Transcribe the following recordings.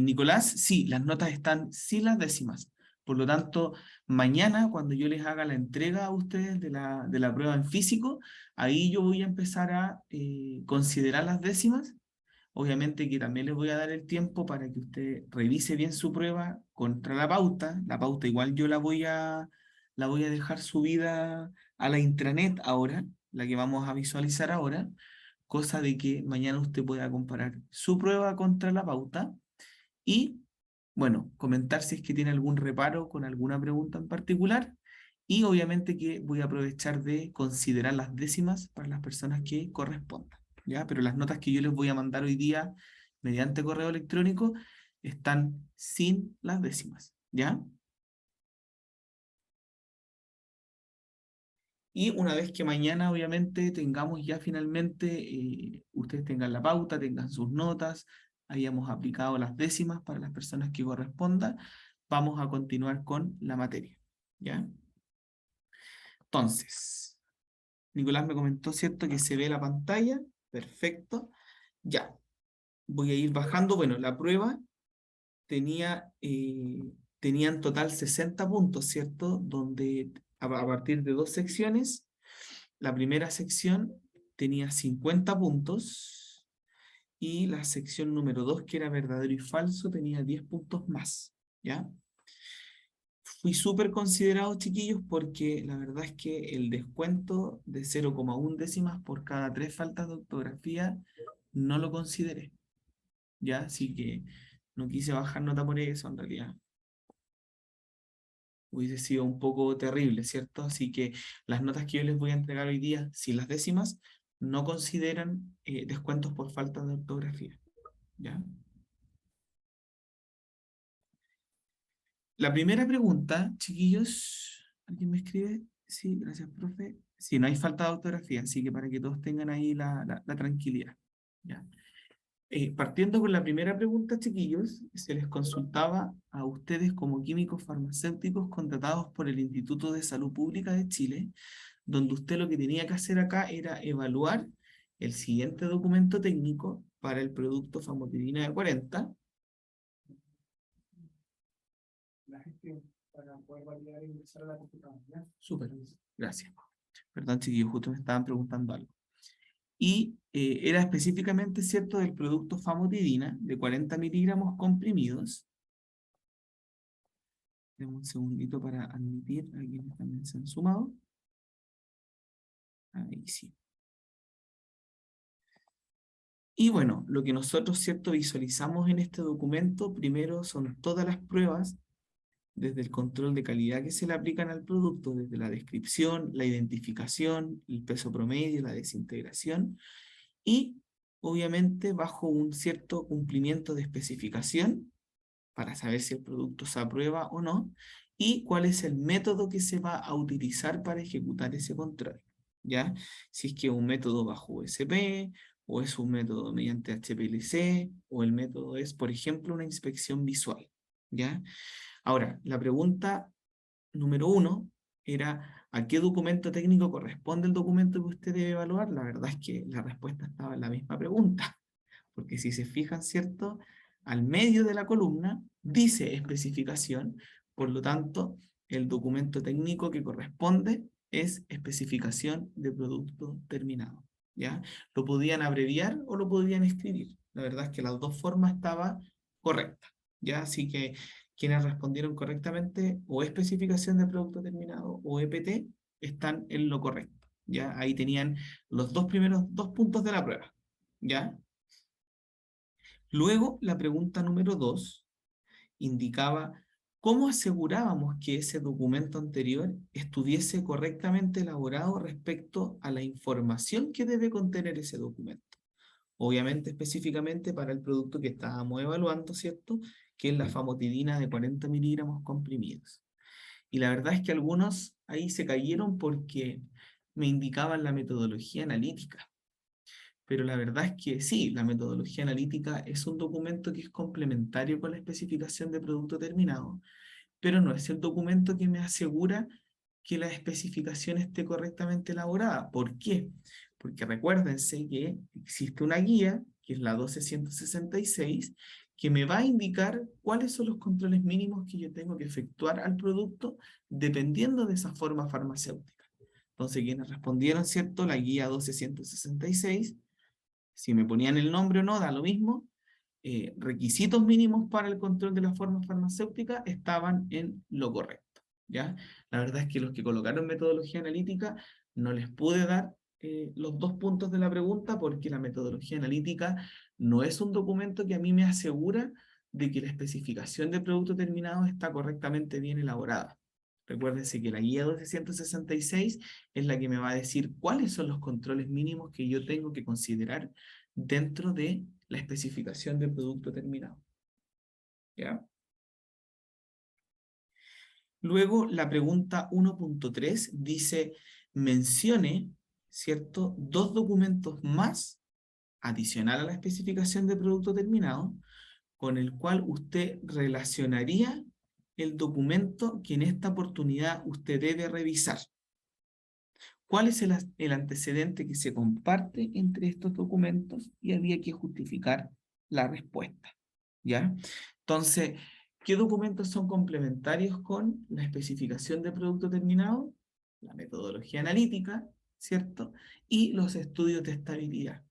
Nicolás, sí, las notas están sin las décimas. Por lo tanto, mañana, cuando yo les haga la entrega a ustedes de la prueba en físico, ahí yo voy a empezar a considerar las décimas. Obviamente que también les voy a dar el tiempo para que usted revise bien su prueba contra la pauta. La pauta igual yo la voy a dejar subida a la intranet ahora, la que vamos a visualizar ahora, cosa de que mañana usted pueda comparar su prueba contra la pauta y, bueno, comentar si es que tiene algún reparo con alguna pregunta en particular. Y obviamente que voy a aprovechar de considerar las décimas para las personas que correspondan, ¿ya? Pero las notas que yo les voy a mandar hoy día mediante correo electrónico están sin las décimas, ¿ya? Y una vez que mañana, obviamente, tengamos ya finalmente, ustedes tengan la pauta, tengan sus notas, hayamos aplicado las décimas para las personas que corresponda, vamos a continuar con la materia, ¿ya? Entonces, Nicolás me comentó, ¿cierto?, que se ve la pantalla. Perfecto. Ya. Voy a ir bajando. Bueno, la prueba tenía en total 60 puntos, ¿cierto? Donde a partir de dos secciones, la primera sección tenía 50 puntos y la sección número 2, que era verdadero y falso, tenía 10 puntos más, ¿ya? Fui súper considerado, chiquillos, porque la verdad es que el descuento de 0,1 décimas por cada 3 faltas de ortografía no lo consideré, ¿ya? Así que no quise bajar nota por eso, en realidad. Hubiese sido un poco terrible, ¿cierto? Así que las notas que yo les voy a entregar hoy día, sin las décimas, no consideran descuentos por falta de ortografía, ¿ya? La primera pregunta, chiquillos, ¿alguien me escribe? Sí, gracias, profe. Sí, no hay falta de ortografía, así que para que todos tengan ahí la tranquilidad. ¿Ya? Partiendo con la primera pregunta, chiquillos, se les consultaba a ustedes como químicos farmacéuticos contratados por el Instituto de Salud Pública de Chile, donde usted lo que tenía que hacer acá era evaluar el siguiente documento técnico para el producto famotidina de 40. La gestión para poder validar e ingresar a la computadora. Súper, gracias. Perdón, chiquillos, justo me estaban preguntando algo. Y era específicamente, ¿cierto?, del producto famotidina de 40 miligramos comprimidos. Demos un segundito para admitir a quienes también se han sumado. Ahí sí. Y bueno, lo que nosotros, ¿cierto?, visualizamos en este documento, primero son todas las pruebas desde el control de calidad que se le aplican al producto, desde la descripción, la identificación, el peso promedio, la desintegración, y obviamente bajo un cierto cumplimiento de especificación para saber si el producto se aprueba o no, y cuál es el método que se va a utilizar para ejecutar ese control, ¿ya? Si es que es un método bajo USP, o es un método mediante HPLC, o el método es, por ejemplo, una inspección visual, ¿ya? Ahora, la pregunta número 1 era: ¿a qué documento técnico corresponde el documento que usted debe evaluar? La verdad es que la respuesta estaba en la misma pregunta, porque si se fijan, ¿cierto?, al medio de la columna dice especificación, por lo tanto, el documento técnico que corresponde es especificación de producto terminado, ¿ya? Lo podían abreviar o lo podían escribir. La verdad es que las dos formas estaba correcta, ¿ya? Así que quienes respondieron correctamente, o especificación de producto terminado o EPT, están en lo correcto, ¿ya? Ahí tenían los dos primeros 2 puntos de la prueba, ¿ya? Luego, la pregunta número 2 indicaba cómo asegurábamos que ese documento anterior estuviese correctamente elaborado respecto a la información que debe contener ese documento. Obviamente, específicamente para el producto que estábamos evaluando, ¿cierto?, que es la famotidina de 40 miligramos comprimidos. Y la verdad es que algunos ahí se cayeron porque me indicaban la metodología analítica. Pero la verdad es que sí, la metodología analítica es un documento que es complementario con la especificación de producto terminado, pero no es el documento que me asegura que la especificación esté correctamente elaborada. ¿Por qué? Porque recuérdense que existe una guía, que es la 12166, que me va a indicar cuáles son los controles mínimos que yo tengo que efectuar al producto dependiendo de esa forma farmacéutica. Entonces, quienes respondieron, ¿cierto? La guía 12166, si me ponían el nombre o no, da lo mismo. Requisitos mínimos para el control de la forma farmacéutica estaban en lo correcto, ¿ya? La verdad es que los que colocaron metodología analítica no les pude dar los 2 puntos de la pregunta porque la metodología analítica no es un documento que a mí me asegura de que la especificación de producto terminado está correctamente bien elaborada. Recuérdense que la guía 1266 es la que me va a decir cuáles son los controles mínimos que yo tengo que considerar dentro de la especificación del producto terminado. ¿Ya? Luego, la pregunta 1.3 dice, mencione, ¿cierto?, 2 documentos más adicional a la especificación de producto terminado, con el cual usted relacionaría el documento que en esta oportunidad usted debe revisar. ¿Cuál es el antecedente que se comparte entre estos documentos? Y había que justificar la respuesta, ¿ya? Entonces, ¿qué documentos son complementarios con la especificación de producto terminado? La metodología analítica, ¿cierto? Y los estudios de estabilidad.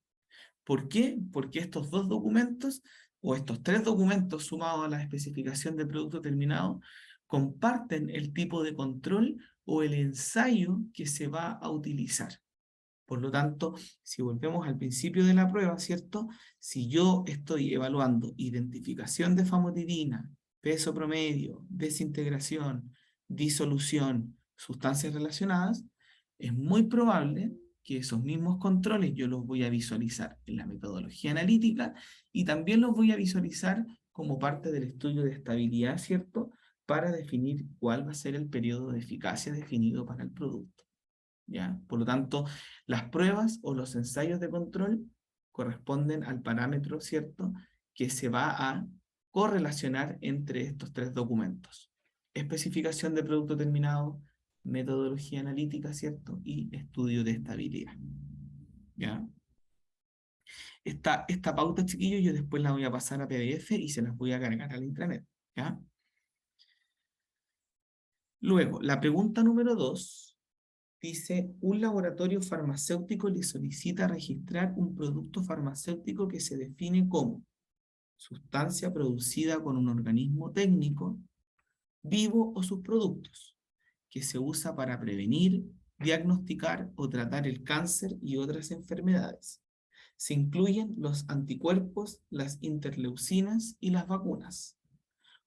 ¿Por qué? Porque estos 2 documentos, o estos 3 documentos sumados a la especificación del producto terminado, comparten el tipo de control o el ensayo que se va a utilizar. Por lo tanto, si volvemos al principio de la prueba, ¿cierto? Si yo estoy evaluando identificación de famotidina, peso promedio, desintegración, disolución, sustancias relacionadas, es muy probable que esos mismos controles yo los voy a visualizar en la metodología analítica y también los voy a visualizar como parte del estudio de estabilidad, ¿cierto? Para definir cuál va a ser el periodo de eficacia definido para el producto, ¿ya? Por lo tanto, las pruebas o los ensayos de control corresponden al parámetro, ¿cierto?, que se va a correlacionar entre estos 3 documentos. Especificación de producto terminado, metodología analítica, ¿cierto? Y estudio de estabilidad, ¿ya? Esta pauta, chiquillos, yo después la voy a pasar a PDF y se las voy a cargar al intranet, ¿ya? Luego, la pregunta número 2 dice, un laboratorio farmacéutico le solicita registrar un producto farmacéutico que se define como sustancia producida con un organismo técnico, vivo o sus productos, que se usa para prevenir, diagnosticar o tratar el cáncer y otras enfermedades. Se incluyen los anticuerpos, las interleucinas y las vacunas.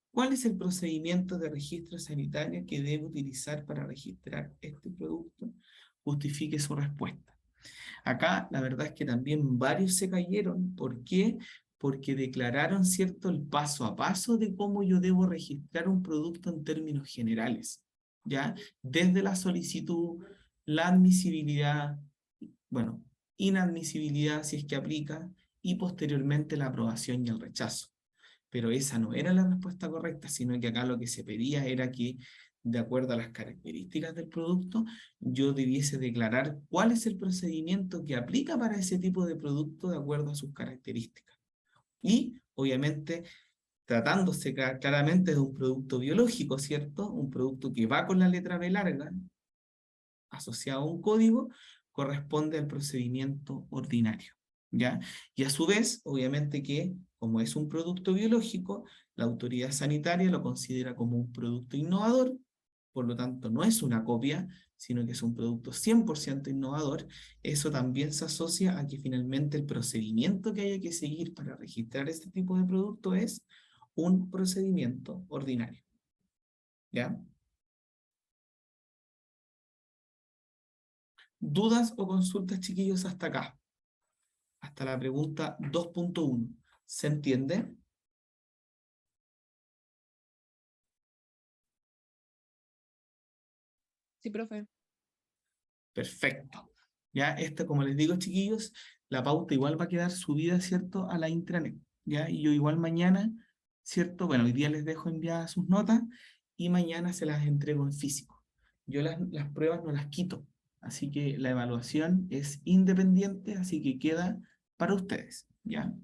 ¿Cuál es el procedimiento de registro sanitario que debe utilizar para registrar este producto? Justifique su respuesta. Acá la verdad es que también varios se cayeron. ¿Por qué? Porque declararon, ¿cierto?, el paso a paso de cómo yo debo registrar un producto en términos generales, ¿ya? Desde la solicitud, la admisibilidad, bueno, inadmisibilidad si es que aplica, y posteriormente la aprobación y el rechazo. Pero esa no era la respuesta correcta, sino que acá lo que se pedía era que, de acuerdo a las características del producto, yo debiese declarar cuál es el procedimiento que aplica para ese tipo de producto de acuerdo a sus características. Y, obviamente, tratándose claramente de un producto biológico, ¿cierto? Un producto que va con la letra B larga, asociado a un código, corresponde al procedimiento ordinario, ¿ya? Y a su vez, obviamente que, como es un producto biológico, la autoridad sanitaria lo considera como un producto innovador, por lo tanto no es una copia, sino que es un producto 100% innovador. Eso también se asocia a que finalmente el procedimiento que haya que seguir para registrar este tipo de producto es un procedimiento ordinario, ¿ya? ¿Dudas o consultas, chiquillos, hasta acá? Hasta la pregunta 2.1. ¿Se entiende? Sí, profe. Perfecto. Ya, como les digo, chiquillos, la pauta igual va a quedar subida, ¿cierto?, a la intranet. ¿Ya? Y yo igual mañana, ¿cierto? Bueno, hoy día les dejo enviadas sus notas y mañana se las entrego en físico. Yo las pruebas no las quito, así que la evaluación es independiente, así que queda para ustedes, ¿ya?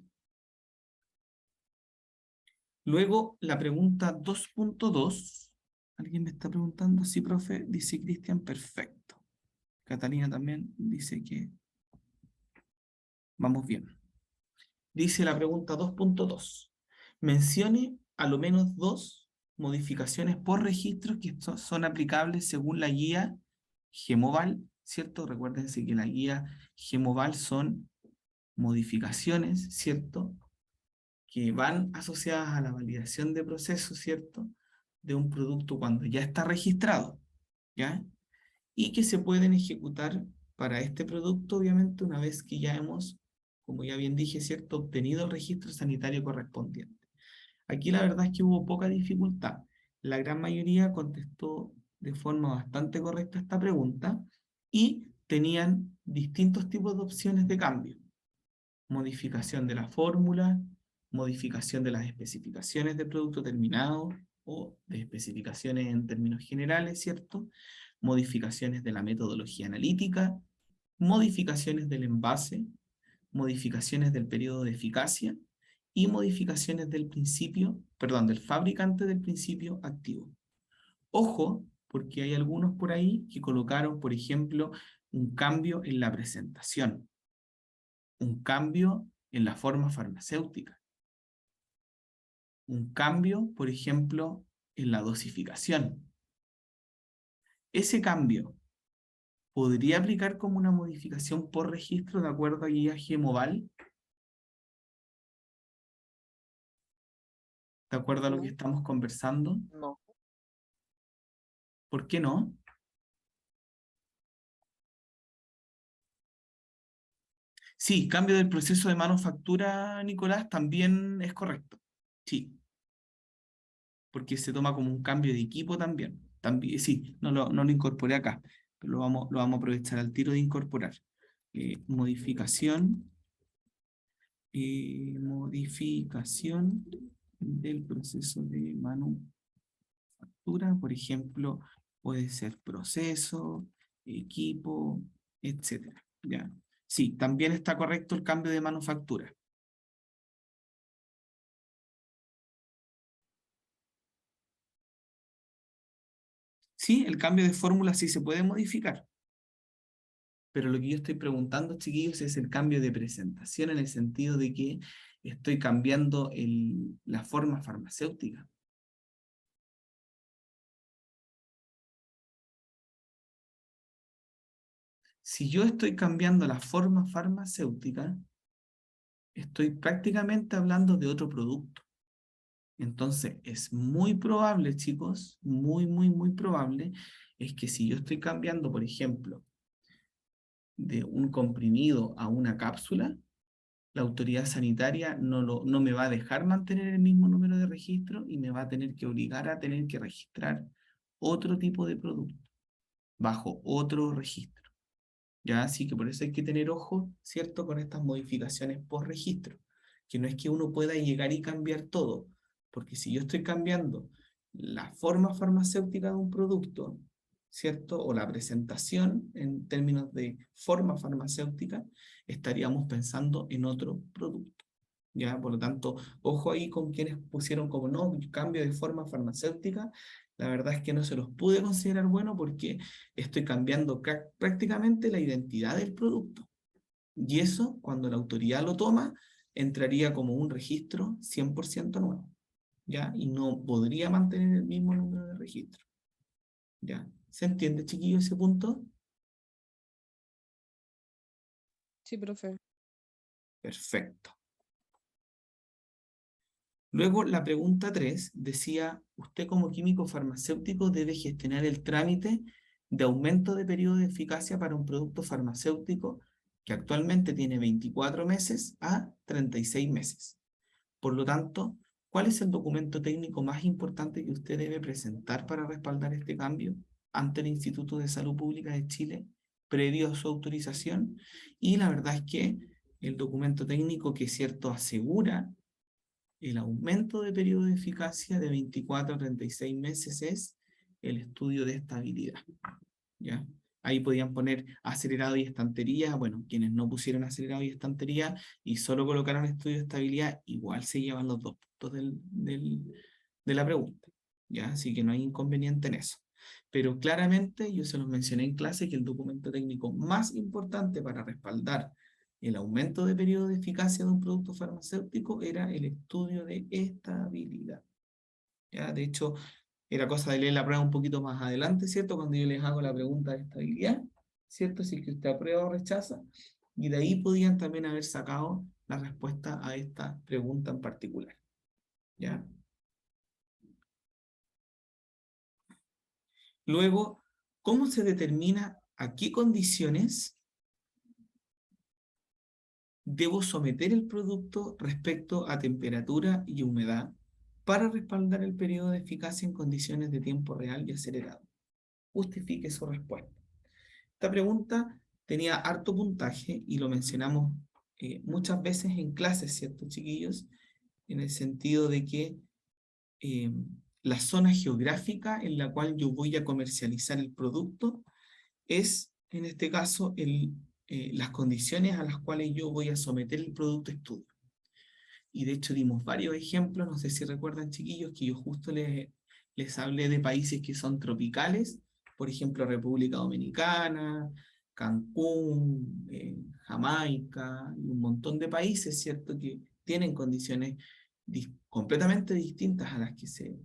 Luego, la pregunta 2.2. ¿Alguien me está preguntando? Sí, profe. Dice Cristian, perfecto. Catalina también dice que vamos bien. Dice la pregunta 2.2. Mencione a lo menos 2 modificaciones por registro que son aplicables según la guía GEMOVAL, ¿cierto? Recuérdense que la guía GEMOVAL son modificaciones, ¿cierto? Que van asociadas a la validación de procesos, ¿cierto? De un producto cuando ya está registrado, ¿ya? Y que se pueden ejecutar para este producto, obviamente, una vez que ya hemos, como ya bien dije, ¿cierto?, obtenido el registro sanitario correspondiente. Aquí la verdad es que hubo poca dificultad. La gran mayoría contestó de forma bastante correcta esta pregunta y tenían distintos tipos de opciones de cambio. Modificación de la fórmula, modificación de las especificaciones del producto terminado o de especificaciones en términos generales, ¿cierto? Modificaciones de la metodología analítica, modificaciones del envase, modificaciones del periodo de eficacia y modificaciones del principio, perdón, del fabricante del principio activo. Ojo, porque hay algunos por ahí que colocaron, por ejemplo, un cambio en la presentación, un cambio en la forma farmacéutica, un cambio, por ejemplo, en la dosificación. Ese cambio podría aplicar como una modificación por registro de acuerdo a guía GEMOVAL, de acuerdo a lo que No, estamos conversando. no. ¿Por qué no? Sí, cambio del proceso de manufactura, Nicolás, también es correcto. Sí, porque se toma como un cambio de equipo también. También sí, no lo incorporé acá, pero lo vamos a aprovechar al tiro de incorporar. Modificación del proceso de manufactura, por ejemplo, puede ser proceso, equipo, etcétera. ¿Ya? Sí, también está correcto el cambio de manufactura. Sí, el cambio de fórmula sí se puede modificar, pero lo que yo estoy preguntando, chiquillos, es el cambio de presentación en el sentido de que estoy cambiando la forma farmacéutica. Si yo estoy cambiando la forma farmacéutica, estoy prácticamente hablando de otro producto. Entonces, es muy probable, chicos, muy probable, es que si yo estoy cambiando, por ejemplo, de un comprimido a una cápsula, la autoridad sanitaria no me va a dejar mantener el mismo número de registro y me va a tener que obligar a tener que registrar otro tipo de producto bajo otro registro. ¿Ya? Así que por eso hay que tener ojo, ¿cierto?, con estas modificaciones por registro, que no es que uno pueda llegar y cambiar todo, porque si yo estoy cambiando la forma farmacéutica de un producto, ¿cierto?, o la presentación en términos de forma farmacéutica, estaríamos pensando en otro producto. ¿Ya? Por lo tanto, ojo ahí con quienes pusieron como no, cambio de forma farmacéutica. La verdad es que no se los pude considerar bueno porque estoy cambiando prácticamente la identidad del producto. Y eso, cuando la autoridad lo toma, entraría como un registro 100% nuevo. ¿Ya? Y no podría mantener el mismo número de registro. ¿Ya? ¿Se entiende, chiquillo, ese punto? Sí, profe. Perfecto. Luego, la pregunta 3 decía, usted como químico farmacéutico debe gestionar el trámite de aumento de periodo de eficacia para un producto farmacéutico que actualmente tiene 24 meses a 36 meses. Por lo tanto, ¿cuál es el documento técnico más importante que usted debe presentar para respaldar este cambio ante el Instituto de Salud Pública de Chile, previo a su autorización? Y la verdad es que el documento técnico que, cierto, asegura el aumento de periodo de eficacia de 24 a 36 meses es el estudio de estabilidad. ¿Ya? Ahí podían poner acelerado y estantería. Bueno, quienes no pusieron acelerado y estantería y solo colocaron estudio de estabilidad, igual se llevan los 2 puntos de la pregunta. ¿Ya? Así que no hay inconveniente en eso. Pero claramente yo se los mencioné en clase que el documento técnico más importante para respaldar el aumento de periodo de eficacia de un producto farmacéutico era el estudio de estabilidad. ¿Ya? De hecho, era cosa de leer la prueba un poquito más adelante, ¿cierto? Cuando yo les hago la pregunta de estabilidad, ¿cierto? Si es que usted aprueba o rechaza, y de ahí podían también haber sacado la respuesta a esta pregunta en particular. ¿Ya? Luego, ¿cómo se determina a qué condiciones debo someter el producto respecto a temperatura y humedad para respaldar el periodo de eficacia en condiciones de tiempo real y acelerado? Justifique su respuesta. Esta pregunta tenía harto puntaje y lo mencionamos muchas veces en clases, ¿cierto, chiquillos? En el sentido de que eh, la zona geográfica en la cual yo voy a comercializar el producto es, en este caso, las condiciones a las cuales yo voy a someter el producto a estudio. Y de hecho dimos varios ejemplos, no sé si recuerdan, chiquillos, que yo justo les hablé de países que son tropicales, por ejemplo, República Dominicana, Cancún, Jamaica, y un montón de países, ¿cierto?, que tienen condiciones completamente distintas a las que se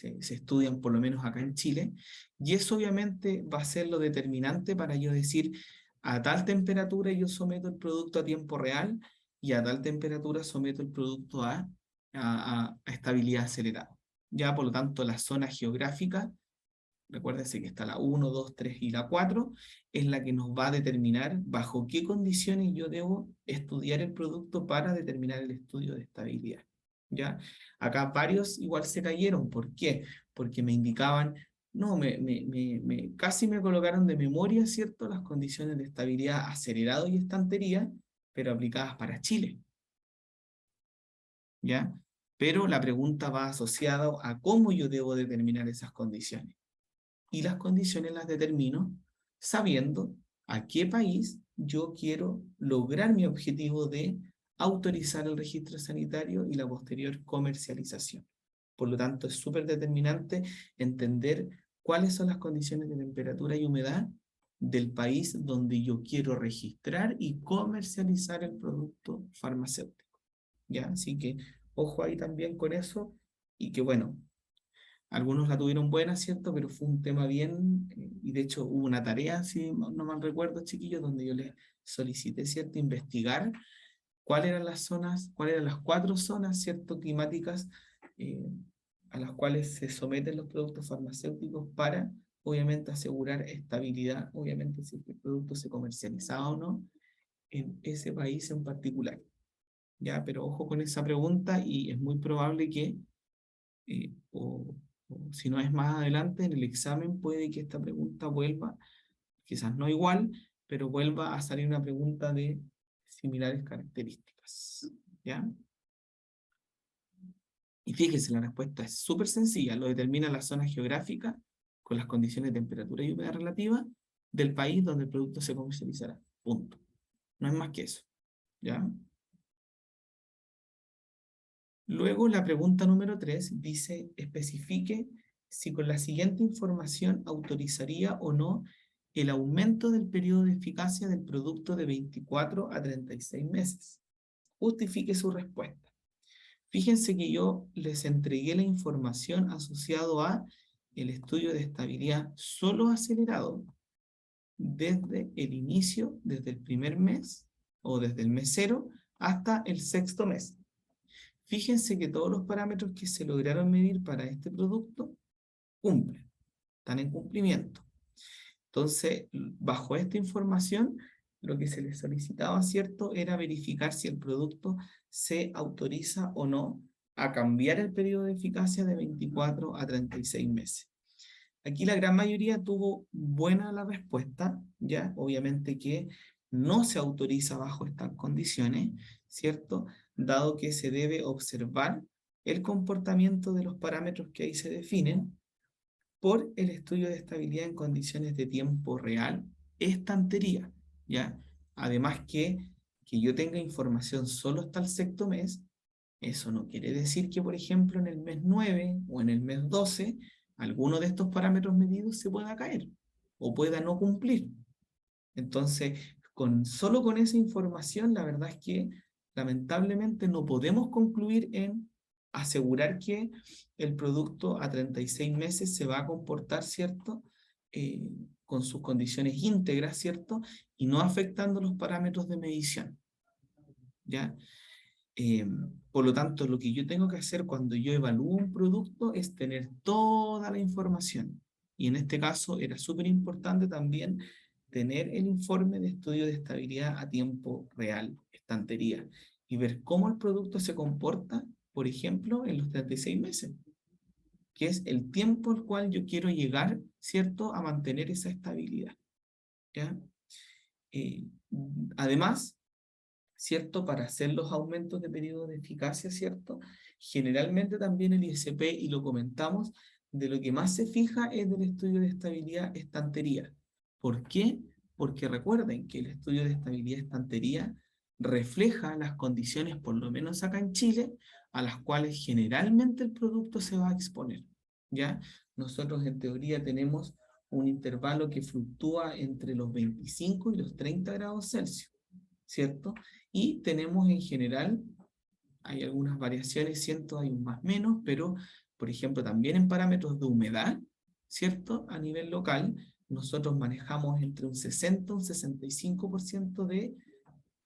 estudian, por lo menos acá en Chile, y eso obviamente va a ser lo determinante para yo decir, a tal temperatura yo someto el producto a tiempo real, y a tal temperatura someto el producto a estabilidad acelerada. Ya, por lo tanto, la zona geográfica, recuérdense que está la 1, 2, 3 y la 4, es la que nos va a determinar bajo qué condiciones yo debo estudiar el producto para determinar el estudio de estabilidad. ¿Ya? Acá varios igual se cayeron. ¿Por qué? Porque me indicaban, no, casi me colocaron de memoria, ¿cierto?, las condiciones de estabilidad acelerado y estantería, pero aplicadas para Chile. ¿Ya? Pero la pregunta va asociada a cómo yo debo determinar esas condiciones. Y las condiciones las determino sabiendo a qué país yo quiero lograr mi objetivo de autorizar el registro sanitario y la posterior comercialización. Por lo tanto, es súper determinante entender cuáles son las condiciones de temperatura y humedad del país donde yo quiero registrar y comercializar el producto farmacéutico. ¿Ya? Así que ojo ahí también con eso, y que bueno, algunos la tuvieron buena, ¿cierto? Pero fue un tema bien, y de hecho hubo una tarea, si no mal recuerdo, chiquillos, donde yo les solicité, ¿cierto?, investigar cuáles eran las zonas, cuáles eran las 4 zonas, ¿cierto?, climáticas eh, a las cuales se someten los productos farmacéuticos para, obviamente, asegurar estabilidad, obviamente, si el producto se comercializaba o no en ese país en particular. ¿Ya? Pero ojo con esa pregunta, y es muy probable que, o si no es más adelante en el examen, puede que esta pregunta vuelva, quizás no igual, pero vuelva a salir una pregunta de similares características. ¿Ya? Y fíjense, la respuesta es súper sencilla, lo determina la zona geográfica con las condiciones de temperatura y humedad relativa del país donde el producto se comercializará. Punto. No es más que eso. ¿Ya? Luego, la pregunta número 3 dice, especifique si con la siguiente información autorizaría o no el aumento del periodo de eficacia del producto de 24 a 36 meses. Justifique su respuesta. Fíjense que yo les entregué la información asociado a el estudio de estabilidad solo acelerado desde el inicio, desde el primer mes o desde el mes 0 hasta el 6º mes. Fíjense que todos los parámetros que se lograron medir para este producto cumplen, están en cumplimiento. Entonces, bajo esta información, lo que se les solicitaba, ¿cierto?, era verificar si el producto se autoriza o no a cambiar el periodo de eficacia de 24 a 36 meses. Aquí la gran mayoría tuvo buena la respuesta, ¿ya? Obviamente que no se autoriza bajo estas condiciones, ¿cierto? Dado que se debe observar el comportamiento de los parámetros que ahí se definen. por el estudio de estabilidad en condiciones de tiempo real, estantería, ¿ya? Además que yo tenga información solo hasta el sexto mes, eso no quiere decir que, por ejemplo, en el mes 9 o en el mes 12, alguno de estos parámetros medidos se pueda caer o pueda no cumplir. Entonces, solo con esa información, la verdad es que lamentablemente no podemos concluir en asegurar que el producto a 36 meses se va a comportar, ¿cierto? Con sus condiciones íntegras, ¿cierto? Y no afectando los parámetros de medición, ¿ya? Eh, por lo tanto, lo que yo tengo que hacer cuando yo evalúo un producto es tener toda la información. Y en este caso era súper importante también tener el informe de estudio de estabilidad a tiempo real, estantería, y ver cómo el producto se comporta, por ejemplo, en los 36 meses, que es el tiempo al cual yo quiero llegar, ¿cierto?, a mantener esa estabilidad, ¿ya? Eh, Además, ¿cierto? Para hacer los aumentos de periodo de eficacia, ¿cierto? Generalmente también el ISP, y lo comentamos, de lo que más se fija es del estudio de estabilidad estantería. ¿Por qué? Porque recuerden que el estudio de estabilidad estantería refleja las condiciones, por lo menos acá en Chile, a las cuales generalmente el producto se va a exponer, ¿ya? Nosotros en teoría tenemos un intervalo que fluctúa entre los 25 y los 30 grados Celsius, ¿cierto? Y tenemos en general, hay algunas variaciones, ¿cierto? Hay un más menos, pero por ejemplo también en parámetros de humedad, ¿cierto? A nivel local, nosotros manejamos entre un 60 y un 65% de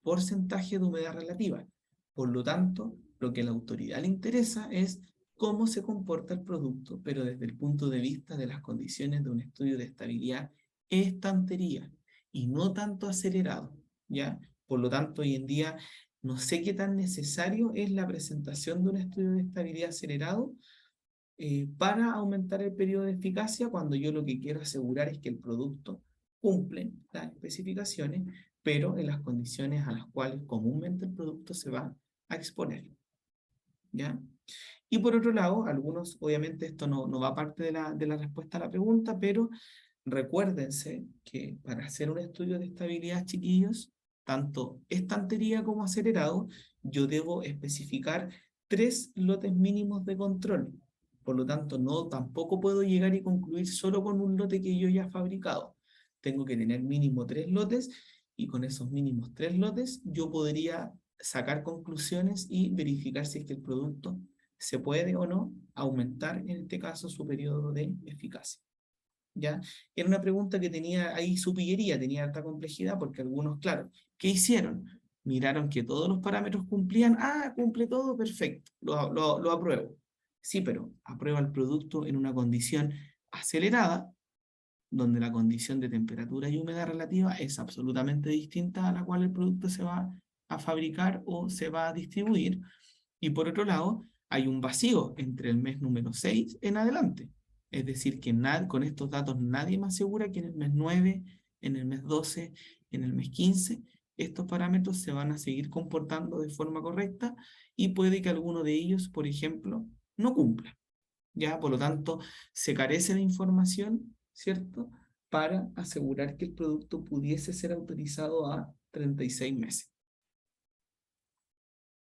porcentaje de humedad relativa. Por lo tanto, lo que a la autoridad le interesa es cómo se comporta el producto, pero desde el punto de vista de las condiciones de un estudio de estabilidad estantería y no tanto acelerado, ¿ya? Por lo tanto, hoy en día no sé qué tan necesario es la presentación de un estudio de estabilidad acelerado para aumentar el periodo de eficacia cuando yo lo que quiero asegurar es que el producto cumple las especificaciones, pero en las condiciones a las cuales comúnmente el producto se va a exponer, ¿ya? Y por otro lado, algunos, obviamente esto no va parte de la respuesta a la pregunta, pero recuérdense que para hacer un estudio de estabilidad, chiquillos, tanto estantería como acelerado, yo debo especificar 3 lotes mínimos de control. Por lo tanto, no tampoco puedo llegar y concluir solo con un lote que yo ya he fabricado. Tengo que tener mínimo 3 lotes y con esos mínimos 3 lotes yo podría sacar conclusiones y verificar si es que el producto se puede o no aumentar, en este caso, su periodo de eficacia. ¿Ya? Era una pregunta que tenía ahí su pillería, tenía alta complejidad, porque algunos, claro, ¿qué hicieron? Miraron que todos los parámetros cumplían, cumple todo, perfecto, lo apruebo. Sí, pero aprueba el producto en una condición acelerada, donde la condición de temperatura y humedad relativa es absolutamente distinta a la cual el producto se va a fabricar o se va a distribuir. Y por otro lado, hay un vacío entre el mes número 6 en adelante. Es decir, que con estos datos nadie me asegura que en el mes 9, en el mes 12, en el mes 15, estos parámetros se van a seguir comportando de forma correcta y puede que alguno de ellos, por ejemplo, no cumpla. ¿Ya? Por lo tanto, se carece de información, ¿cierto? Para asegurar que el producto pudiese ser autorizado a 36 meses.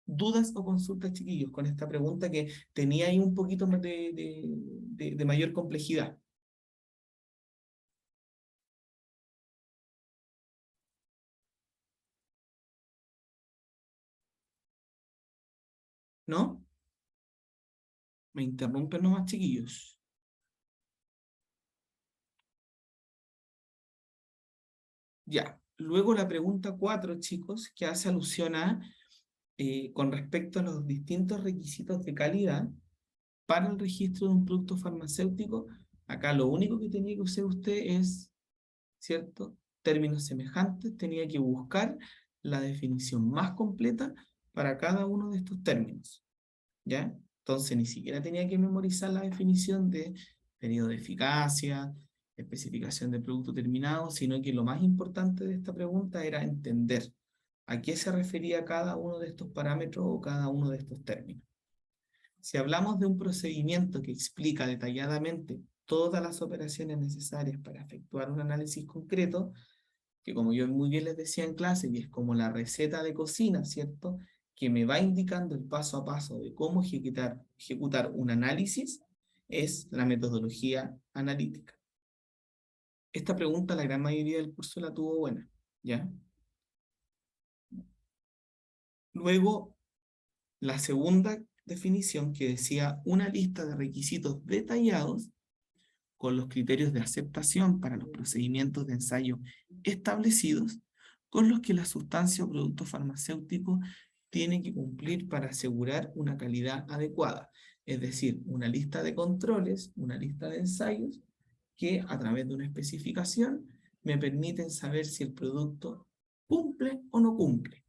¿Dudas o consultas, chiquillos, con esta pregunta que tenía ahí un poquito más de mayor complejidad? ¿No? Me interrumpen nomás, chiquillos. Ya. Luego la pregunta 4, chicos, que hace alusión a, con respecto a los distintos requisitos de calidad para el registro de un producto farmacéutico. Acá lo único que tenía que hacer usted es, ¿cierto? Términos semejantes, tenía que buscar la definición más completa para cada uno de estos términos, ¿ya? Entonces ni siquiera tenía que memorizar la definición de periodo de eficacia, especificación de producto terminado, sino que lo más importante de esta pregunta era entender a qué se refería cada uno de estos parámetros o cada uno de estos términos. Si hablamos de un procedimiento que explica detalladamente todas las operaciones necesarias para efectuar un análisis concreto, que como yo muy bien les decía en clase, y es como la receta de cocina, ¿cierto? Que me va indicando el paso a paso de cómo ejecutar un análisis, es la metodología analítica. Esta pregunta la gran mayoría del curso la tuvo buena, ¿ya? Luego, la segunda definición que decía una lista de requisitos detallados con los criterios de aceptación para los procedimientos de ensayo establecidos con los que la sustancia o producto farmacéutico tiene que cumplir para asegurar una calidad adecuada. Es decir, una lista de controles, una lista de ensayos que a través de una especificación me permiten saber si el producto cumple o no cumple.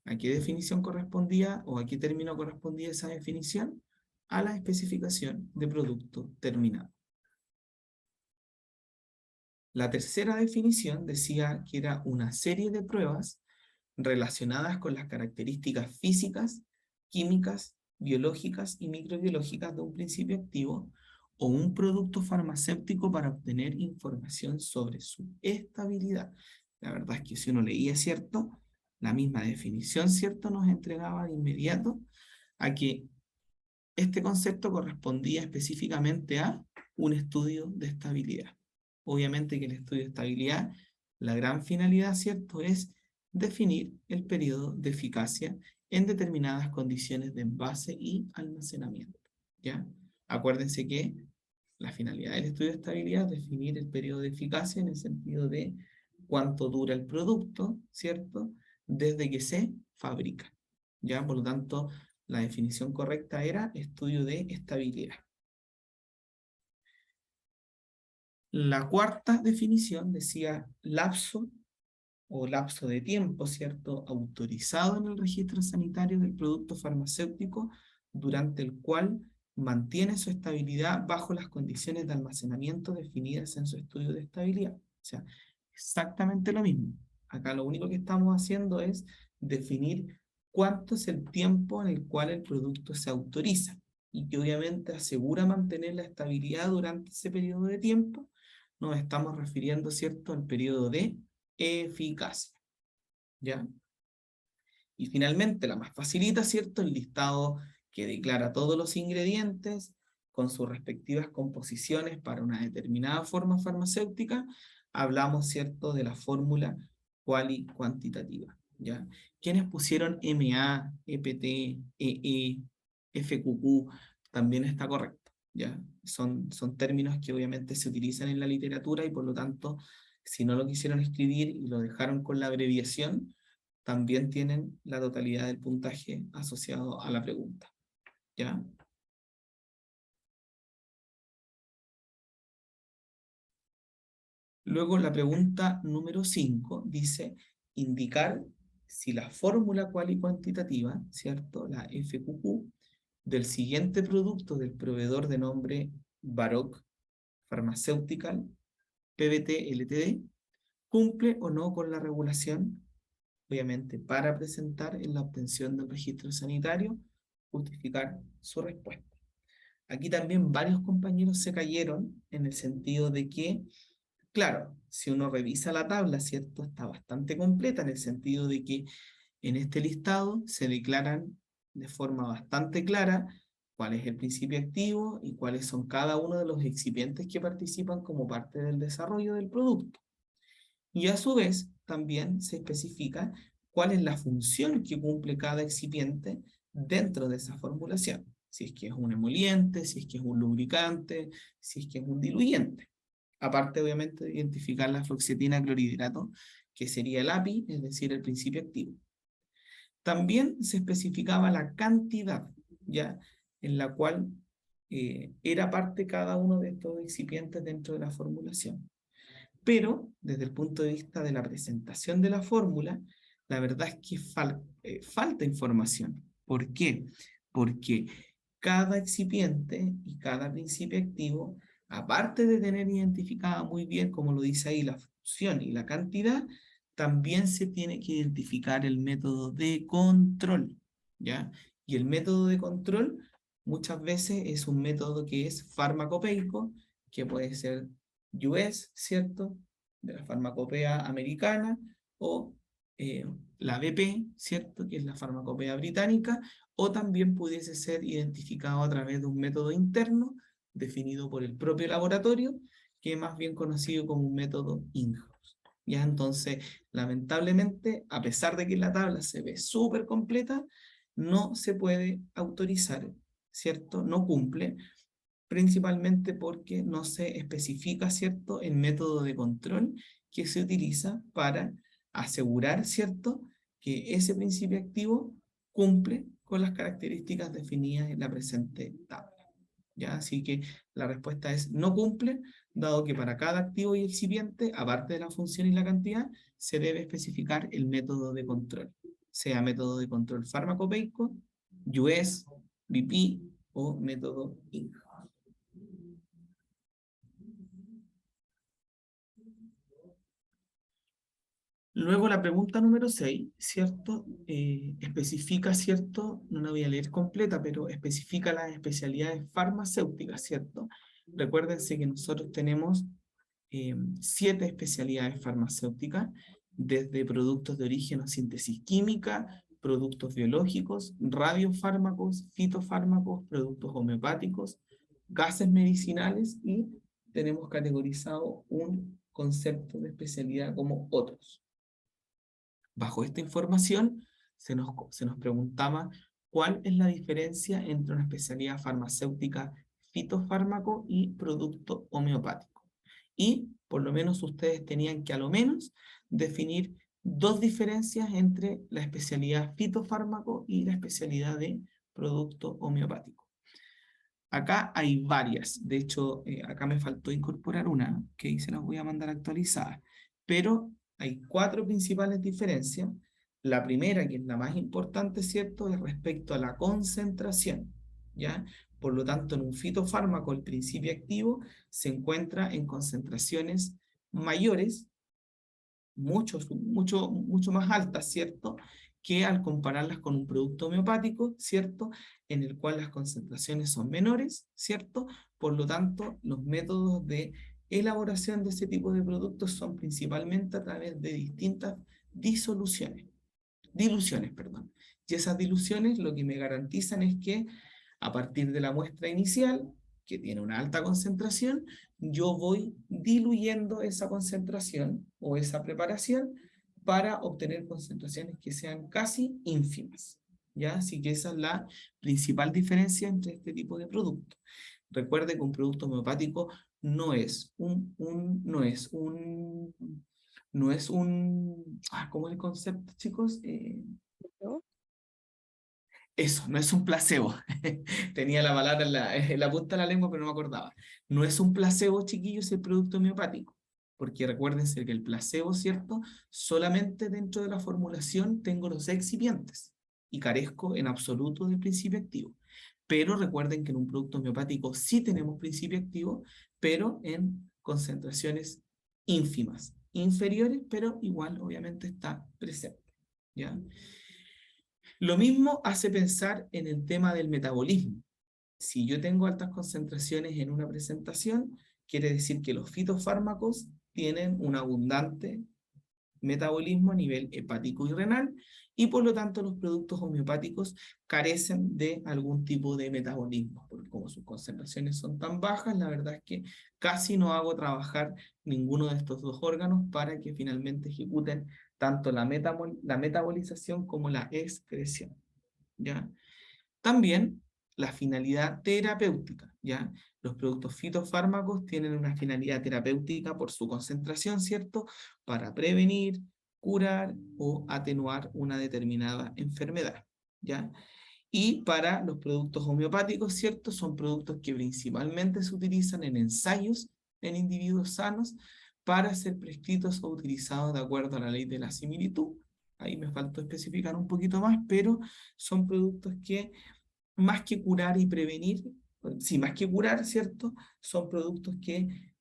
¿A qué definición correspondía o a qué término correspondía esa definición? A la especificación de producto terminado. La tercera definición decía que era una serie de pruebas relacionadas con las características físicas, químicas, biológicas y microbiológicas de un principio activo o un producto farmacéutico para obtener información sobre su estabilidad. La verdad es que si uno leía, ¿cierto?, la misma definición, ¿cierto?, nos entregaba de inmediato a que este concepto correspondía específicamente a un estudio de estabilidad. Obviamente que el estudio de estabilidad, la gran finalidad, ¿cierto?, es definir el periodo de eficacia en determinadas condiciones de envase y almacenamiento, ¿ya? Acuérdense que la finalidad del estudio de estabilidad es definir el periodo de eficacia en el sentido de cuánto dura el producto, ¿cierto?, desde que se fabrica, ¿ya? Por lo tanto, la definición correcta era estudio de estabilidad. La cuarta definición decía lapso o lapso de tiempo, ¿cierto?, autorizado en el registro sanitario del producto farmacéutico durante el cual mantiene su estabilidad bajo las condiciones de almacenamiento definidas en su estudio de estabilidad. O sea, exactamente lo mismo. Acá lo único que estamos haciendo es definir cuánto es el tiempo en el cual el producto se autoriza y que obviamente asegura mantener la estabilidad durante ese periodo de tiempo. Nos estamos refiriendo, ¿cierto?, al periodo de eficacia, ¿ya? Y finalmente, la más facilita, ¿cierto?, el listado que declara todos los ingredientes con sus respectivas composiciones para una determinada forma farmacéutica. Hablamos, ¿cierto?, de la fórmula cuantitativa, ¿ya? Quienes pusieron MA, EPT, EE, FQQ, también está correcto, ¿ya? Son términos que obviamente se utilizan en la literatura y por lo tanto, si no lo quisieron escribir y lo dejaron con la abreviación, también tienen la totalidad del puntaje asociado a la pregunta, ¿ya? Luego la pregunta número 5 dice indicar si la fórmula cuantitativa, ¿cierto?, la FQQ, del siguiente producto del proveedor de nombre Baroc Pharmaceutical PBT Ltd cumple o no con la regulación, obviamente para presentar en la obtención del registro sanitario, justificar su respuesta. Aquí también varios compañeros se cayeron en el sentido de que, claro, si uno revisa la tabla, ¿cierto?, está bastante completa en el sentido de que en este listado se declaran de forma bastante clara cuál es el principio activo y cuáles son cada uno de los excipientes que participan como parte del desarrollo del producto. Y a su vez también se especifica cuál es la función que cumple cada excipiente dentro de esa formulación. Si es que es un emoliente, si es que es un lubricante, si es que es un diluyente. Aparte, obviamente, de identificar la fluoxetina clorhidrato, que sería el API, es decir, el principio activo. También se especificaba la cantidad, ¿ya?, en la cual era parte cada uno de estos excipientes dentro de la formulación. Pero, desde el punto de vista de la presentación de la fórmula, la verdad es que falta información. ¿Por qué? Porque cada excipiente y cada principio activo, aparte de tener identificada muy bien, como lo dice ahí, la función y la cantidad, también se tiene que identificar el método de control, ¿ya? Y el método de control muchas veces es un método que es farmacopeico, que puede ser US, ¿cierto? De la farmacopea americana, o la BP, ¿cierto? Que es la farmacopea británica, o también pudiese ser identificado a través de un método interno definido por el propio laboratorio, que es más bien conocido como un método in-house. Ya, entonces, lamentablemente, a pesar de que la tabla se ve súper completa, no se puede autorizar, ¿cierto? No cumple, principalmente porque no se especifica, ¿cierto?, el método de control que se utiliza para asegurar, ¿cierto?, que ese principio activo cumple con las características definidas en la presente tabla. ¿Ya? Así que la respuesta es no cumple, dado que para cada activo y excipiente, aparte de la función y la cantidad, se debe especificar el método de control, sea método de control farmacopeico, US, BP o método INC. Luego la pregunta número 6, ¿cierto? Especifica, ¿cierto? No la voy a leer completa, pero especifica las especialidades farmacéuticas, ¿cierto? Recuérdense que nosotros tenemos 7 especialidades farmacéuticas, desde productos de origen o síntesis química, productos biológicos, radiofármacos, fitofármacos, productos homeopáticos, gases medicinales y tenemos categorizado un concepto de especialidad como otros. Bajo esta información se nos preguntaba cuál es la diferencia entre una especialidad farmacéutica fitofármaco y producto homeopático. Y por lo menos ustedes tenían que a lo menos definir 2 diferencias entre la especialidad fitofármaco y la especialidad de producto homeopático. Acá hay varias, de hecho acá me faltó incorporar una, que ahí se las voy a mandar actualizadas, pero hay 4 principales diferencias. La primera, que es la más importante, ¿cierto?, es respecto a la concentración, ¿ya? Por lo tanto, en un fitofármaco el principio activo se encuentra en concentraciones mayores, mucho más altas, ¿cierto?, que al compararlas con un producto homeopático, ¿cierto?, en el cual las concentraciones son menores, ¿cierto? Por lo tanto, los métodos de elaboración de ese tipo de productos son principalmente a través de distintas diluciones, perdón. Y esas diluciones lo que me garantizan es que a partir de la muestra inicial, que tiene una alta concentración, yo voy diluyendo esa concentración o esa preparación para obtener concentraciones que sean casi ínfimas, ¿ya? Así que esa es la principal diferencia entre este tipo de productos. Recuerde que un producto homeopático no es ¿cómo es el concepto, chicos? ¿No? Eso, no es un placebo. Tenía la palabra en la punta de la lengua, pero no me acordaba. No es un placebo, chiquillos, el producto homeopático. Porque recuérdense que el placebo, ¿cierto? Solamente dentro de la formulación tengo los excipientes y carezco en absoluto del principio activo. Pero recuerden que en un producto homeopático sí tenemos principio activo, pero en concentraciones ínfimas, inferiores, pero igual obviamente está presente, ¿ya? Lo mismo hace pensar en el tema del metabolismo. Si yo tengo altas concentraciones en una presentación, quiere decir que los fitofármacos tienen un abundante metabolismo a nivel hepático y renal, y por lo tanto los productos homeopáticos carecen de algún tipo de metabolismo, porque como sus concentraciones son tan bajas, la verdad es que casi no hago trabajar ninguno de estos 2 órganos para que finalmente ejecuten tanto la metabolización como la excreción, ¿ya? También la finalidad terapéutica, ¿ya? Los productos fitofármacos tienen una finalidad terapéutica por su concentración, ¿cierto? Para prevenir, curar o atenuar una determinada enfermedad, ¿ya? Y para los productos homeopáticos, ¿cierto? Son productos que principalmente se utilizan en ensayos en individuos sanos para ser prescritos o utilizados de acuerdo a la ley de la similitud. Ahí me faltó especificar un poquito más, pero son productos que más que curar y prevenir, sí, más que curar, ¿cierto? Son productos que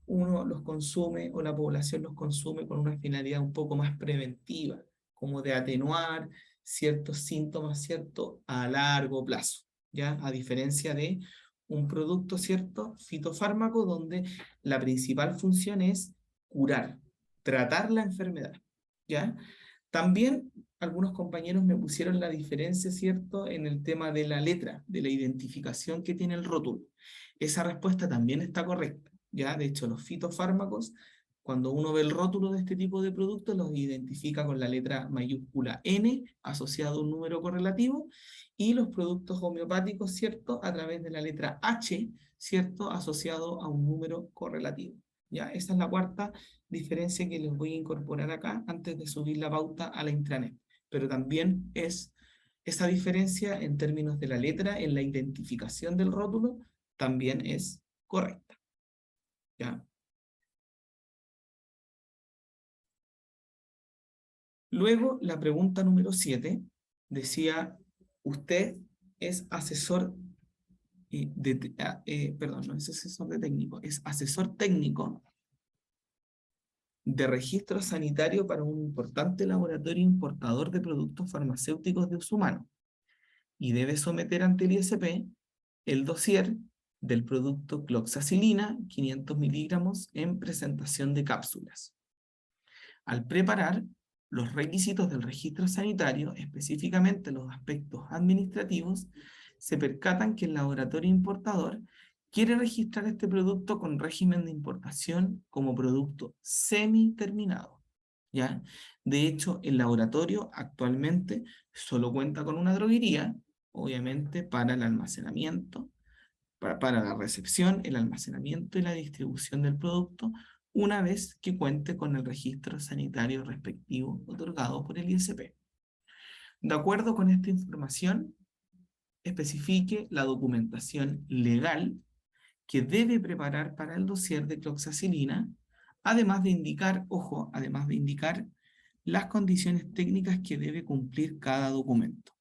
uno los consume o la población los consume con una finalidad un poco más preventiva, como de atenuar ciertos síntomas, ¿cierto? A largo plazo, ¿ya? A diferencia de un producto, ¿cierto? Fitofármaco, donde la principal función es curar, tratar la enfermedad, ¿ya? También algunos compañeros me pusieron la diferencia, ¿cierto?, en el tema de la letra, de la identificación que tiene el rótulo. Esa respuesta también está correcta, ¿ya? De hecho, los fitofármacos, cuando uno ve el rótulo de este tipo de productos, los identifica con la letra mayúscula N asociado a un número correlativo, y los productos homeopáticos, ¿cierto?, a través de la letra H, ¿cierto?, asociado a un número correlativo. ¿Ya? Esa es la cuarta diferencia que les voy a incorporar acá antes de subir la pauta a la intranet. Pero también es esa diferencia en términos de la letra, en la identificación del rótulo, también es correcta. ¿Ya? Luego, la pregunta número 7 decía, usted es asesor perdón, no es asesor de técnico, es asesor técnico de registro sanitario para un importante laboratorio importador de productos farmacéuticos de uso humano y debe someter ante el ISP el dossier del producto cloxacilina 500 miligramos en presentación de cápsulas. Al preparar los requisitos del registro sanitario, específicamente los aspectos administrativos, se percatan que el laboratorio importador quiere registrar este producto con régimen de importación como producto semi-terminado, ¿ya? De hecho, el laboratorio actualmente solo cuenta con una droguería, obviamente para el almacenamiento, para la recepción, el almacenamiento y la distribución del producto, una vez que cuente con el registro sanitario respectivo otorgado por el ISP. De acuerdo con esta información, especifique la documentación legal que debe preparar para el dossier de cloxacilina, además de indicar, ojo, además de indicar las condiciones técnicas que debe cumplir cada documento.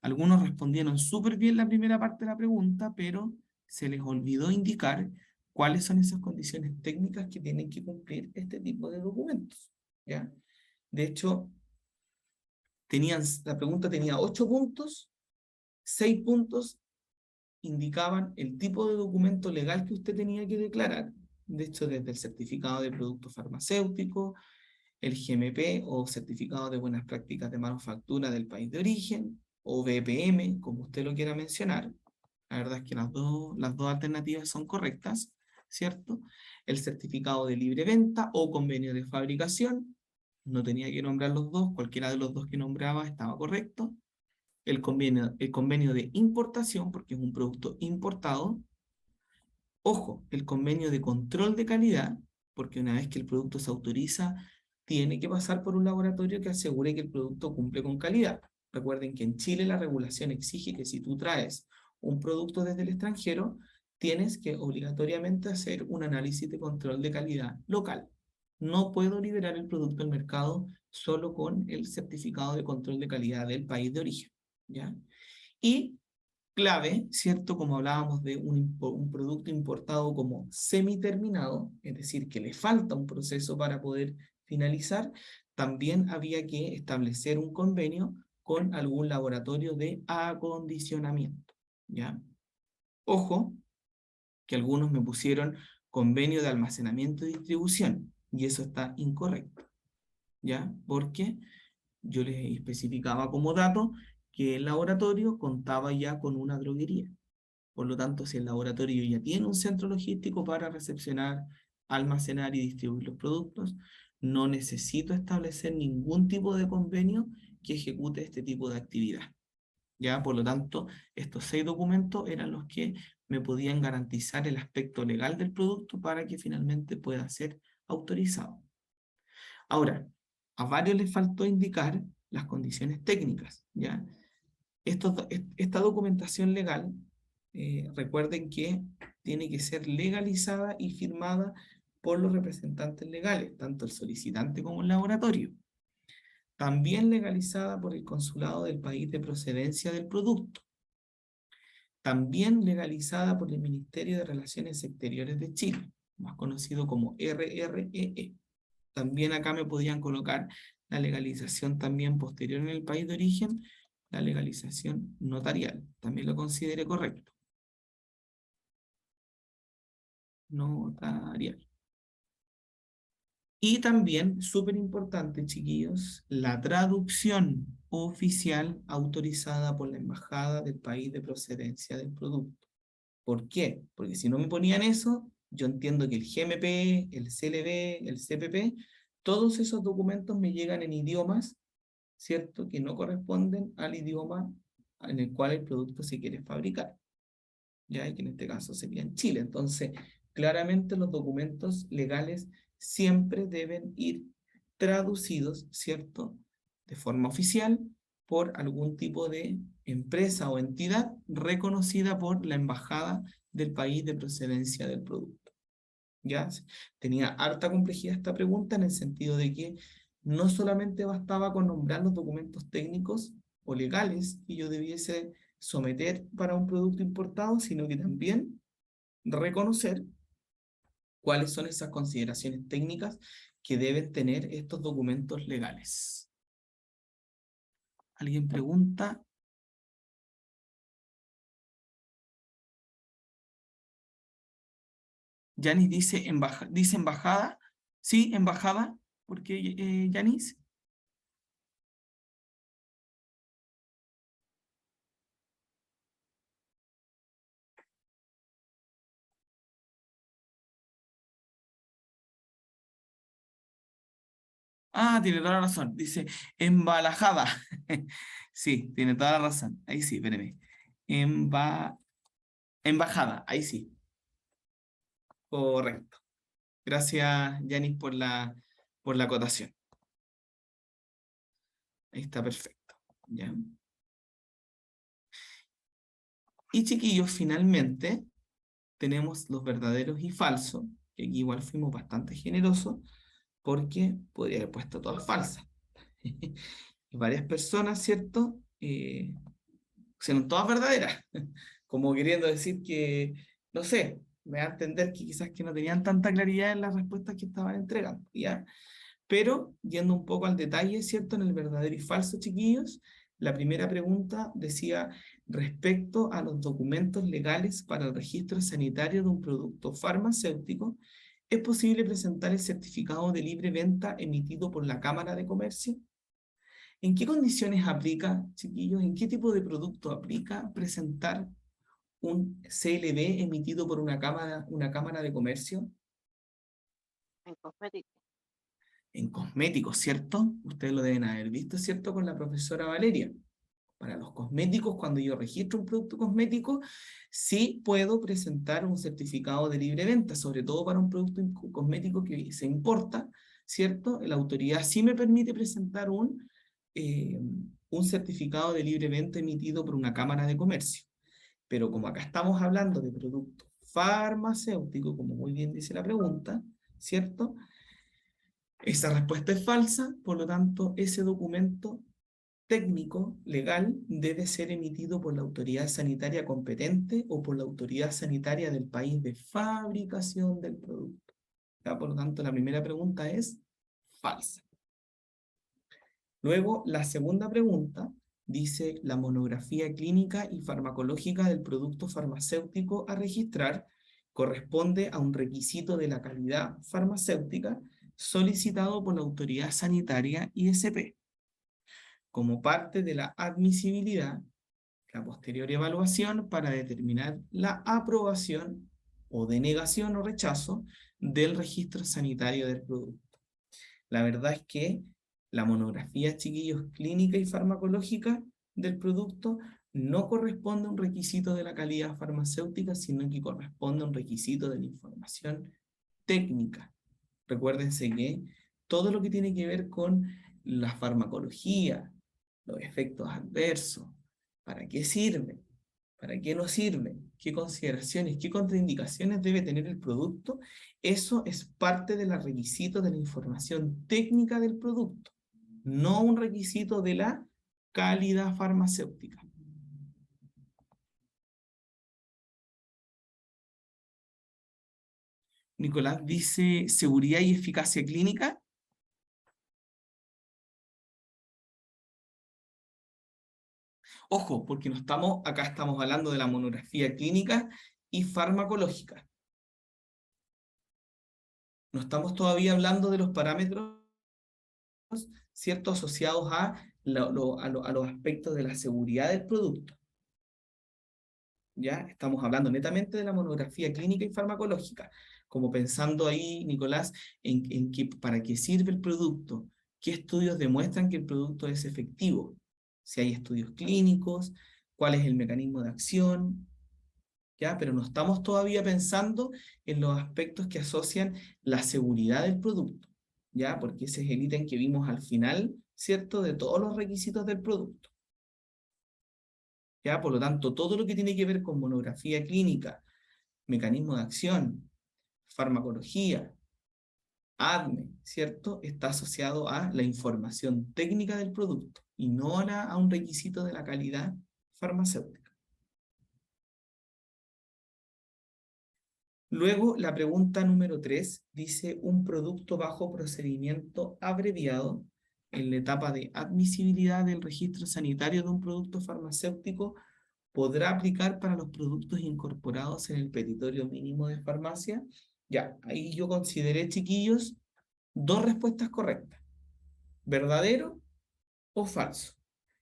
Algunos respondieron súper bien la primera parte de la pregunta, pero se les olvidó indicar cuáles son esas condiciones técnicas que tienen que cumplir este tipo de documentos, ¿ya? De hecho, la pregunta tenía 8 puntos, 6 puntos indicaban el tipo de documento legal que usted tenía que declarar, de hecho desde el certificado de producto farmacéutico, el GMP o certificado de buenas prácticas de manufactura del país de origen, o BPM, como usted lo quiera mencionar. La verdad es que las dos alternativas son correctas, ¿cierto? El certificado de libre venta o convenio de fabricación, no tenía que nombrar los dos, cualquiera de los dos que nombraba estaba correcto. El convenio de importación, porque es un producto importado. Ojo, el convenio de control de calidad, porque una vez que el producto se autoriza, tiene que pasar por un laboratorio que asegure que el producto cumple con calidad. Recuerden que en Chile la regulación exige que si tú traes un producto desde el extranjero, tienes que obligatoriamente hacer un análisis de control de calidad local. No puedo liberar el producto al mercado solo con el certificado de control de calidad del país de origen, ¿ya? Y clave, ¿cierto? Como hablábamos de un producto importado como semi-terminado, es decir, que le falta un proceso para poder finalizar, también había que establecer un convenio con algún laboratorio de acondicionamiento, ¿ya? Ojo, que algunos me pusieron convenio de almacenamiento y distribución, y eso está incorrecto, ¿ya? Porque yo les especificaba como dato que el laboratorio contaba ya con una droguería. Por lo tanto, si el laboratorio ya tiene un centro logístico para recepcionar, almacenar y distribuir los productos, no necesito establecer ningún tipo de convenio que ejecute este tipo de actividad. ¿Ya? Por lo tanto, estos 6 documentos eran los que me podían garantizar el aspecto legal del producto para que finalmente pueda ser autorizado. Ahora, a varios les faltó indicar las condiciones técnicas, ¿ya? Esta documentación legal, recuerden que tiene que ser legalizada y firmada por los representantes legales, tanto el solicitante como el laboratorio. También legalizada por el consulado del país de procedencia del producto. También legalizada por el Ministerio de Relaciones Exteriores de Chile, más conocido como RREE. También acá me podían colocar la legalización también posterior en el país de origen, la legalización notarial. También lo consideré correcto. notarial. Y también, súper importante, chiquillos, la traducción oficial autorizada por la embajada del país de procedencia del producto. ¿Por qué? Porque si no me ponían eso, yo entiendo que el GMP, el CLB, el CPP, todos esos documentos me llegan en idiomas, ¿cierto? Que no corresponden al idioma en el cual el producto se quiere fabricar. Ya, y que en este caso sería en Chile. Entonces, claramente los documentos legales siempre deben ir traducidos, ¿cierto? De forma oficial por algún tipo de empresa o entidad reconocida por la embajada del país de procedencia del producto. ¿Ya? Tenía harta complejidad esta pregunta en el sentido de que no solamente bastaba con nombrar los documentos técnicos o legales que yo debiese someter para un producto importado, sino que también reconocer cuáles son esas consideraciones técnicas que deben tener estos documentos legales. ¿Alguien pregunta? Yanis dice embajada. Sí, embajada. ¿Por qué, Yanis? Ah, tiene toda la razón. Dice embalajada. Sí, tiene toda la razón. Ahí sí, espérame. Emba... Embajada, ahí sí. Correcto. Gracias, Yanis, por la acotación. Ahí está perfecto. ¿Ya? Y chiquillos, finalmente tenemos los verdaderos y falsos, que aquí igual fuimos bastante generosos, porque podría haber puesto todas falsas. Y varias personas, ¿cierto? Son todas verdaderas, como queriendo decir que, no sé, me da a entender que quizás que no tenían tanta claridad en las respuestas que estaban entregando, ¿ya? Pero, yendo un poco al detalle, ¿cierto? En el verdadero y falso, chiquillos, la primera pregunta decía, respecto a los documentos legales para el registro sanitario de un producto farmacéutico, ¿es posible presentar el certificado de libre venta emitido por la Cámara de Comercio? ¿En qué condiciones aplica, chiquillos? ¿En qué tipo de producto aplica presentar un CLB emitido por una cámara de comercio? En cosméticos. En cosméticos, ¿cierto? Ustedes lo deben haber visto, ¿cierto? Con la profesora Valeria. Para los cosméticos, cuando yo registro un producto cosmético, sí puedo presentar un certificado de libre venta, sobre todo para un producto cosmético que se importa, ¿cierto? La autoridad sí me permite presentar un certificado de libre venta emitido por una cámara de comercio. Pero como acá estamos hablando de producto farmacéutico, como muy bien dice la pregunta, ¿cierto? Esa respuesta es falsa, por lo tanto, ese documento técnico, legal, debe ser emitido por la autoridad sanitaria competente o por la autoridad sanitaria del país de fabricación del producto. ¿Ya? Por lo tanto, la primera pregunta es falsa. Luego, la segunda pregunta dice, la monografía clínica y farmacológica del producto farmacéutico a registrar corresponde a un requisito de la calidad farmacéutica solicitado por la autoridad sanitaria ISP. Como parte de la admisibilidad, la posterior evaluación para determinar la aprobación o denegación o rechazo del registro sanitario del producto. La verdad es que la monografía, chiquillos, clínica y farmacológica del producto no corresponde a un requisito de la calidad farmacéutica, sino que corresponde a un requisito de la información técnica. Recuérdense que todo lo que tiene que ver con la farmacología, los efectos adversos, ¿para qué sirve? ¿Para qué no sirve? ¿Qué consideraciones, qué contraindicaciones debe tener el producto? Eso es parte de los requisitos de la información técnica del producto, no un requisito de la calidad farmacéutica. Nicolás dice seguridad y eficacia clínica. Ojo, porque no estamos, acá estamos hablando de la monografía clínica y farmacológica. No estamos todavía hablando de los parámetros, ¿cierto?, asociados a, a los aspectos de la seguridad del producto. ¿Ya? Estamos hablando netamente de la monografía clínica y farmacológica, como pensando ahí, Nicolás, en para qué sirve el producto, qué estudios demuestran que el producto es efectivo, si hay estudios clínicos, cuál es el mecanismo de acción, ¿ya? Pero no estamos todavía pensando en los aspectos que asocian la seguridad del producto, ¿ya? Porque ese es el ítem que vimos al final, ¿cierto?, de todos los requisitos del producto. ¿Ya? Por lo tanto, todo lo que tiene que ver con monografía clínica, mecanismo de acción, farmacología, ADME, ¿cierto?, está asociado a la información técnica del producto y no a un requisito de la calidad farmacéutica. Luego, la pregunta número 3 dice: un producto bajo procedimiento abreviado en la etapa de admisibilidad del registro sanitario de un producto farmacéutico podrá aplicar para los productos incorporados en el petitorio mínimo de farmacia. Ya, ahí yo consideré, chiquillos, dos respuestas correctas: verdadero o falso.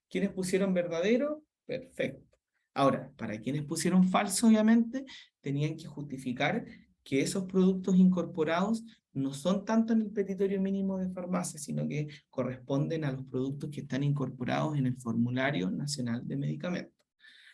¿Quiénes pusieron verdadero? Perfecto. Ahora, para quienes pusieron falso, obviamente, tenían que justificar que esos productos incorporados no son tanto en el petitorio mínimo de farmacia, sino que corresponden a los productos que están incorporados en el Formulario Nacional de Medicamentos.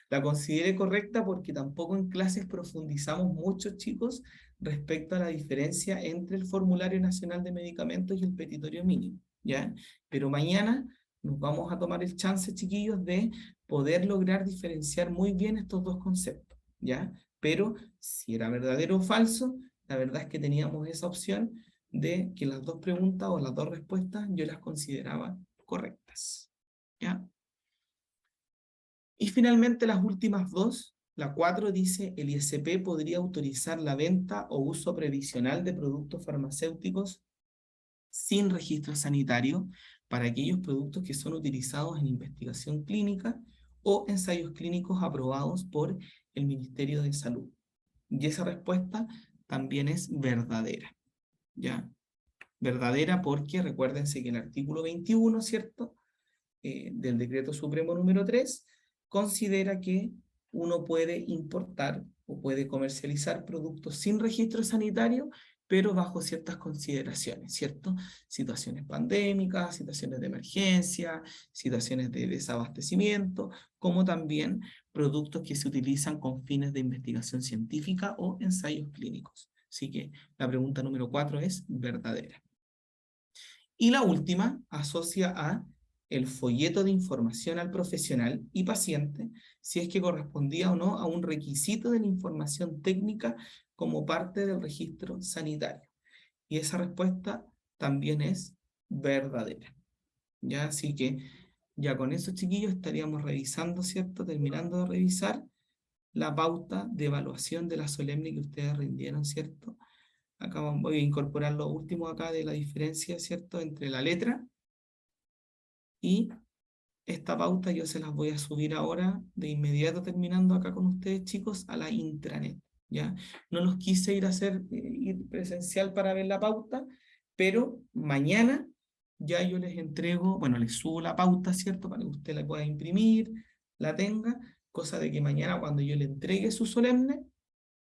La consideré correcta porque tampoco en clases profundizamos mucho, chicos, respecto a la diferencia entre el Formulario Nacional de Medicamentos y el petitorio mínimo, ¿ya? Pero mañana nos vamos a tomar el chance, chiquillos, de poder lograr diferenciar muy bien estos dos conceptos, ¿ya? Pero si era verdadero o falso, la verdad es que teníamos esa opción de que las dos preguntas o las dos respuestas yo las consideraba correctas, ¿ya? Y finalmente las últimas dos, la 4 dice: el ISP podría autorizar la venta o uso previsional de productos farmacéuticos sin registro sanitario para aquellos productos que son utilizados en investigación clínica o ensayos clínicos aprobados por el Ministerio de Salud. Y esa respuesta también es verdadera, ¿ya? Verdadera porque recuérdense que el artículo 21, ¿cierto?, del Decreto Supremo número 3, considera que uno puede importar o puede comercializar productos sin registro sanitario, pero bajo ciertas consideraciones, ¿cierto? Situaciones pandémicas, situaciones de emergencia, situaciones de desabastecimiento, como también productos que se utilizan con fines de investigación científica o ensayos clínicos. Así que la pregunta número 4 es verdadera. Y la última asocia a el folleto de información al profesional y paciente, si es que correspondía o no a un requisito de la información técnica como parte del registro sanitario. Y esa respuesta también es verdadera, ¿ya? Así que ya con eso, chiquillos, estaríamos revisando, ¿cierto? Terminando de revisar la pauta de evaluación de la solemne que ustedes rindieron, ¿cierto? Acá voy a incorporar lo último acá de la diferencia, ¿cierto?, entre la letra y esta pauta. Yo se las voy a subir ahora, de inmediato terminando acá con ustedes, chicos, a la intranet, ¿ya? No los quise ir a hacer ir presencial para ver la pauta, pero mañana ya yo les entrego, bueno, les subo la pauta, ¿cierto?, para que usted la pueda imprimir, la tenga, cosa de que mañana cuando yo le entregue su solemne,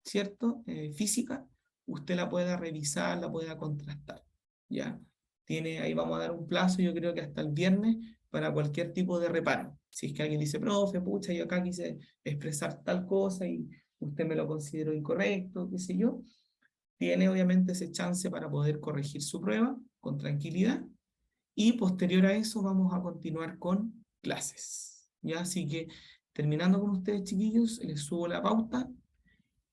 ¿cierto?, física, usted la pueda revisar, la pueda contrastar, ¿ya? Ahí vamos a dar un plazo, yo creo que hasta el viernes, para cualquier tipo de reparo. Si es que alguien dice: profe, pucha, yo acá quise expresar tal cosa y usted me lo consideró incorrecto, qué sé yo, tiene obviamente ese chance para poder corregir su prueba con tranquilidad, y posterior a eso vamos a continuar con clases, ¿ya? Así que, terminando con ustedes, chiquillos, les subo la pauta.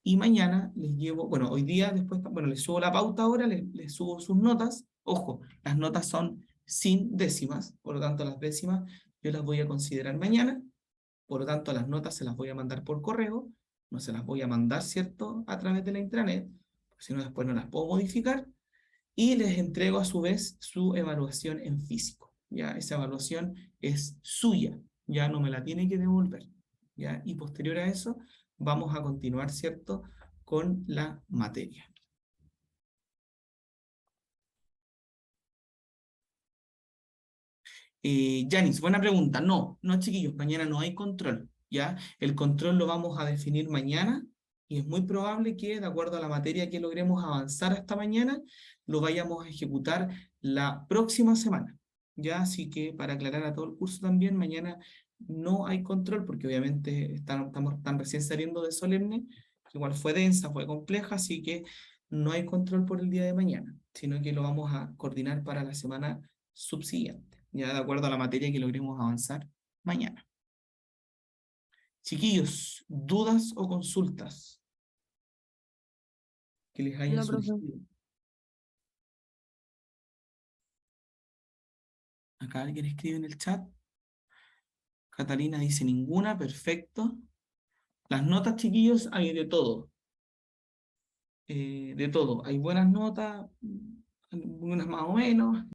Y mañana les llevo, bueno, hoy día después, bueno, les subo la pauta ahora, les subo sus notas. Ojo, las notas son sin décimas, por lo tanto las décimas yo las voy a considerar mañana, por lo tanto las notas se las voy a mandar por correo, no se las voy a mandar, ¿cierto?, a través de la intranet, porque si no después no las puedo modificar, y les entrego a su vez su evaluación en físico, ¿ya? Esa evaluación es suya, ya no me la tiene que devolver, ¿ya? Y posterior a eso vamos a continuar, ¿cierto?, con la materia. Yanis, buena pregunta. No, no, chiquillos, mañana no hay control, ¿ya? El control lo vamos a definir mañana y es muy probable que, de acuerdo a la materia que logremos avanzar hasta mañana, lo vayamos a ejecutar la próxima semana, ¿ya? Así que, para aclarar a todo el curso también, mañana no hay control porque obviamente estamos tan recién saliendo de solemne, que igual fue densa, fue compleja, así que no hay control por el día de mañana, sino que lo vamos a coordinar para la semana subsiguiente, ya de acuerdo a la materia que logremos avanzar mañana. Chiquillos, ¿dudas o consultas que les haya No, profe. surgido? Acá alguien escribe en el chat. Catalina dice ninguna, perfecto. Las notas, chiquillos, hay de todo. De todo. Hay buenas notas, algunas más o menos.